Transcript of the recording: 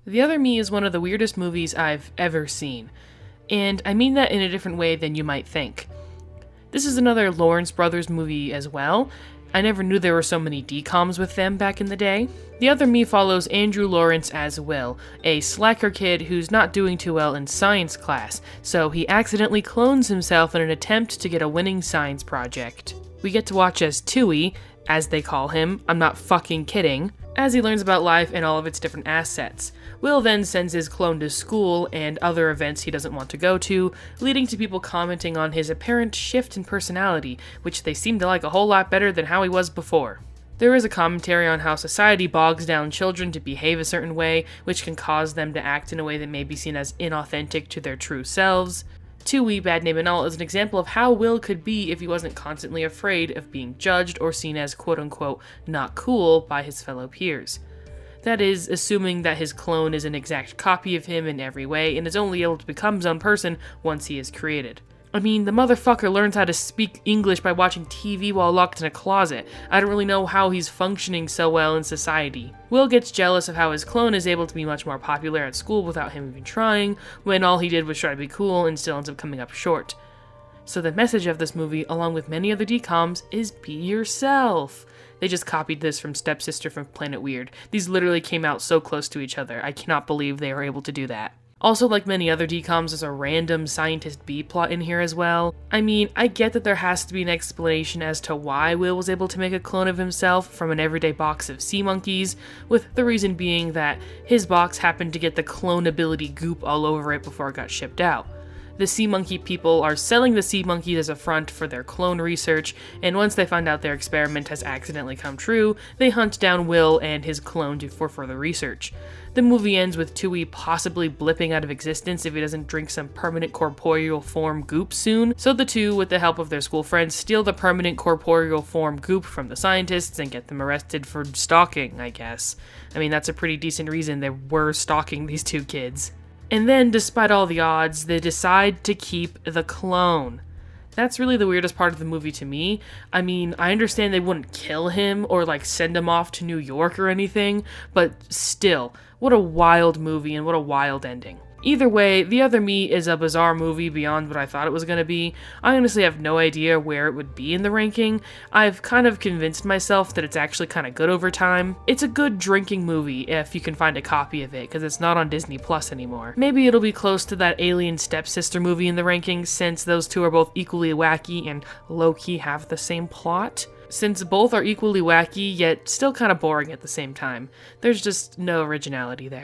The Other Me is one of the weirdest movies I've ever seen, and I mean that in a different way than you might think. This is another Lawrence Brothers movie as well. I never knew there were so many DCOMs with them back in the day. The Other Me follows Andrew Lawrence as Will, a slacker kid who's not doing too well in science class, so he accidentally clones himself in an attempt to get a winning science project. We get to watch as Tui, as they call him, I'm not fucking kidding, as he learns about life and all of its different assets. Will then sends his clone to school and other events he doesn't want to go to, leading to people commenting on his apparent shift in personality, which they seem to like a whole lot better than how he was before. There is a commentary on how society bogs down children to behave a certain way, which can cause them to act in a way that may be seen as inauthentic to their true selves. Tui, Bad Name and All, is an example of how Will could be if he wasn't constantly afraid of being judged or seen as quote-unquote not cool by his fellow peers. That is, assuming that his clone is an exact copy of him in every way and is only able to become his own person once he is created. I mean, the motherfucker learns how to speak English by watching TV while locked in a closet. I don't really know how he's functioning so well in society. Will gets jealous of how his clone is able to be much more popular at school without him even trying, when all he did was try to be cool and still ends up coming up short. So the message of this movie, along with many other DCOMs, is be yourself. They just copied this from Stepsister from Planet Weird. These literally came out so close to each other. I cannot believe they were able to do that. Also, like many other DCOMs, there's a random scientist B-plot in here as well. I mean, I get that there has to be an explanation as to why Will was able to make a clone of himself from an everyday box of sea monkeys, with the reason being that his box happened to get the clonability goop all over it before it got shipped out. The sea monkey people are selling the sea monkeys as a front for their clone research, and once they find out their experiment has accidentally come true, they hunt down Will and his clone for further research. The movie ends with Tui possibly blipping out of existence if he doesn't drink some permanent corporeal form goop soon, so the two, with the help of their school friends, steal the permanent corporeal form goop from the scientists and get them arrested for stalking, I guess. I mean, that's a pretty decent reason they were stalking these two kids. And then, despite all the odds, they decide to keep the clone. That's really the weirdest part of the movie to me. I mean, I understand they wouldn't kill him or send him off to New York or anything, but still, what a wild movie and what a wild ending. Either way, The Other Me is a bizarre movie beyond what I thought it was going to be. I honestly have no idea where it would be in the ranking. I've kind of convinced myself that it's actually kind of good over time. It's a good drinking movie if you can find a copy of it, because it's not on Disney Plus anymore. Maybe it'll be close to that Alien Stepsister movie in the rankings, since those two are both equally wacky and low-key have the same plot. Since both are equally wacky, yet still kind of boring at the same time. There's just no originality there.